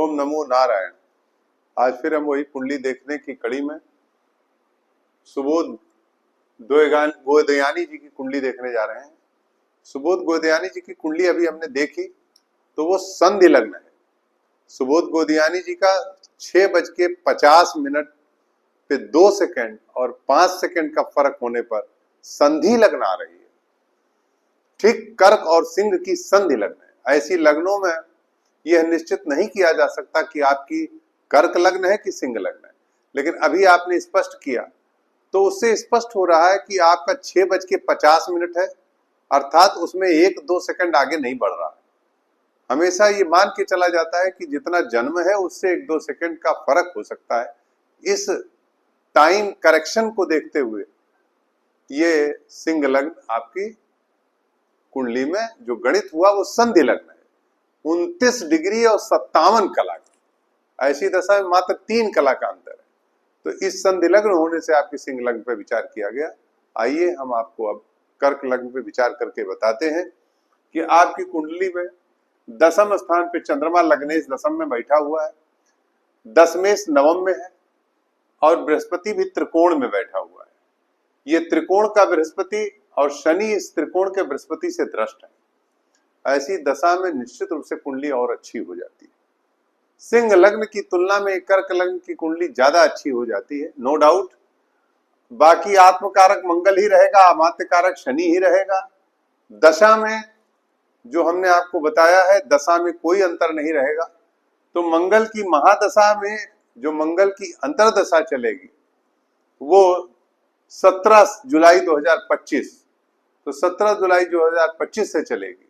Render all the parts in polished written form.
ओम नमो नारायण। आज फिर हम वही कुंडली देखने की कड़ी में सुबोध गोदयानी जी की कुंडली देखने जा रहे हैं। सुबोध गोदयानी जी की कुंडली अभी हमने देखी तो वो संधि लग्न है। सुबोध गोदयानी जी का 6:50 पे 2 सेकंड और 5 सेकंड का फर्क होने पर संधि लग्न आ रही है। ठीक कर्क और सिंह की संधि लग्न है। ऐसी लग्नों में यह निश्चित नहीं किया जा सकता कि आपकी कर्क लग्न है कि सिंह लग्न है, लेकिन अभी आपने स्पष्ट किया तो उससे स्पष्ट हो रहा है कि आपका 6:50 है, अर्थात उसमें 1-2 सेकंड आगे नहीं बढ़ रहा है। हमेशा ये मान के चला जाता है कि जितना जन्म है उससे 1-2 सेकंड का फर्क हो सकता है। इस टाइम करेक्शन को देखते हुए ये सिंह लग्न आपकी कुंडली में जो गणित हुआ वो संधि लग्न है। 29 डिग्री और 57 कला की ऐसी दशा में मात्र 3 कला का अंतर है। तो इस संधि लग्न होने से आपकी सिंह लग्न पे विचार किया गया। आइए हम आपको अब कर्क लग्न पे विचार करके बताते हैं कि आपकी कुंडली में दशम स्थान पे चंद्रमा लग्नेश दशम में बैठा हुआ है, दशमेश नवम में है और बृहस्पति भी त्रिकोण में बैठा हुआ है। ये त्रिकोण का बृहस्पति और शनि इस त्रिकोण के बृहस्पति से दृष्ट है। ऐसी दशा में निश्चित रूप से कुंडली और अच्छी हो जाती है। सिंह लग्न की तुलना में कर्क लग्न की कुंडली ज्यादा अच्छी हो जाती है, नो डाउट। बाकी आत्मकारक मंगल ही रहेगा, अमात्य कारक शनि ही रहेगा। दशा में जो हमने आपको बताया है, दशा में कोई अंतर नहीं रहेगा। तो मंगल की महादशा में जो मंगल की अंतरदशा चलेगी वो 17 जुलाई 2025, तो 17 जुलाई 2025 से चलेगी।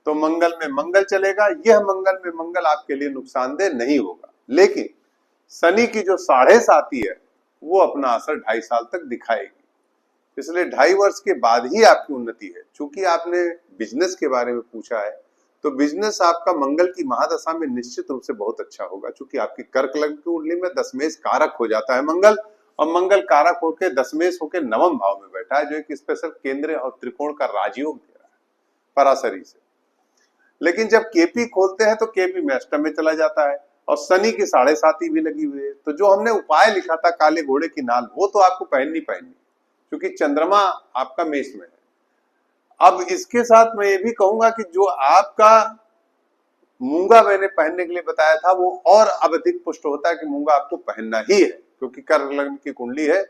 तो मंगल में मंगल चलेगा। यह मंगल में मंगल आपके लिए नुकसानदेह नहीं होगा, लेकिन शनि की जो 7.5 है वो अपना असर 2.5 साल तक दिखाएगी। इसलिए 2.5 वर्ष के बाद ही आपकी उन्नति है। चूंकि आपने बिजनेस के बारे में पूछा है तो बिजनेस आपका मंगल की महादशा में निश्चित रूप से बहुत अच्छा होगा। चूंकि आपकी कर्क लग्न की कुंडली में दशमेश कारक हो जाता है मंगल, और मंगल कारक होकर दशमेश होकर नवम भाव में बैठा है, जो एक स्पेशल केंद्र और त्रिकोण का राजयोग दे रहा है पराशरी से। लेकिन जब केपी खोलते हैं तो केपी में अष्टम में चला जाता है और शनि की 7.5 भी लगी हुई है। तो जो हमने उपाय लिखा था काले घोड़े की नाल, वो तो आपको पहननी क्योंकि चंद्रमा आपका मेष में है। अब इसके साथ मैं ये भी कहूंगा कि जो आपका मूंगा मैंने पहनने के लिए बताया था वो और अब अधिक पुष्ट होता है कि मूंगा आपको पहनना ही है, क्योंकि कर्क लग्न की कुंडली है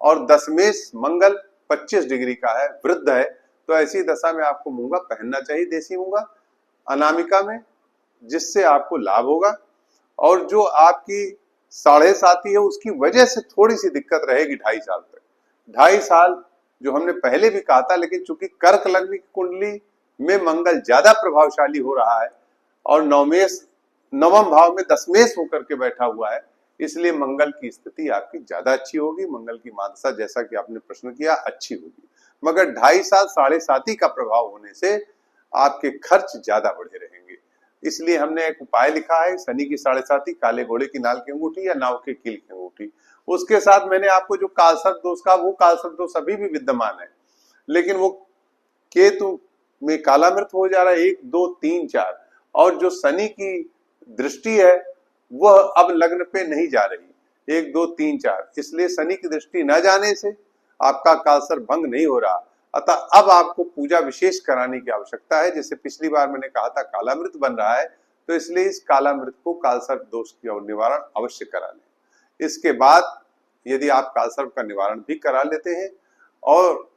और दशमेश मंगल 25 डिग्री का है, वृद्ध है। तो ऐसी दशा में आपको मूंगा पहनना चाहिए, देसी मूंगा अनामिका में, जिससे आपको लाभ होगा। और जो आपकी 7.5 है उसकी वजह से थोड़ी सी दिक्कत रहेगी 2.5 साल तक। 2.5 साल जो हमने पहले भी कहा था, लेकिन चूंकि कर्क लग्न की कुंडली में मंगल ज्यादा प्रभावशाली हो रहा है और नवम भाव में दशमेश होकर के बैठा हुआ है, इसलिए मंगल की स्थिति आपकी ज्यादा अच्छी होगी। मंगल की मादशा, जैसा कि आपने प्रश्न किया, अच्छी होगी। मगर 2.5 साल 7.5 का प्रभाव होने से आपके खर्च ज्यादा बढ़े रहेंगे। इसलिए हमने एक उपाय लिखा है, शनि की 7.5, काले घोड़े की नाल की अंगूठी या नाव के कील की अंगूठी। उसके साथ मैंने आपको जो कालसर्प दोष का, वो कालसर्प दोष अभी भी विद्यमान है, लेकिन वो केतु में कालामृत हो जा रहा है 1, 2, 3, 4, और जो शनि की दृष्टि है वह अब लग्न पे नहीं जा रही 1, 2, 3, 4। इसलिए शनि की दृष्टि न जाने से आपका कालसर्प भंग नहीं हो रहा। अतः अब आपको पूजा विशेष कराने की आवश्यकता है। जैसे पिछली बार मैंने कहा था कालामृत बन रहा है, तो इसलिए इस कालामृत को कालसर्प दोष का निवारण अवश्य करा लें। इसके बाद यदि आप कालसर्प का निवारण भी करा लेते हैं और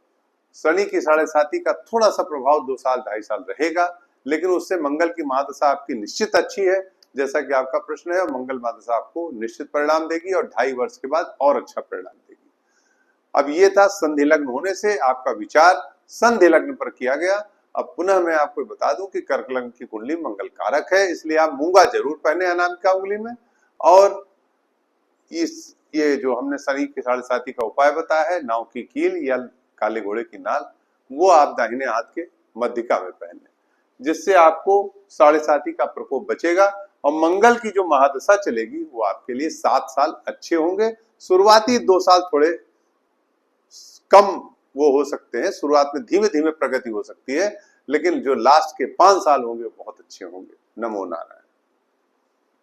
शनि की 7.5 का थोड़ा सा प्रभाव 2 साल 2.5 साल रहेगा, लेकिन उससे मंगल की महादशा आपकी निश्चित अच्छी है, जैसा कि आपका प्रश्न है, और मंगल महादशा आपको निश्चित परिणाम देगी और 2.5 वर्ष के बाद और अच्छा परिणाम देगी। अब ये था संधि लग्न होने से आपका विचार संधि लग्न पर किया गया। अब पुनः मैं आपको बता दूं कि कर्क लग्न की कुंडली मंगल कारक है, इसलिए आप मूंगा जरूर पहने अनामिका उंगली में। और ये जो हमने शनि की 7.5 का उपाय बताया है, नाव की कील या काले घोड़े की नाल, वो आप दाहिने हाथ के मध्यिका में पहन लें, जिससे आपको 7.5 का प्रकोप बचेगा। और मंगल की जो महादशा चलेगी वो आपके लिए 7 साल अच्छे होंगे। शुरुआती 2 साल थोड़े कम वो हो सकते हैं, शुरुआत में धीमे धीमे प्रगति हो सकती है, लेकिन जो लास्ट के 5 साल होंगे बहुत अच्छे होंगे। नमो नारायण।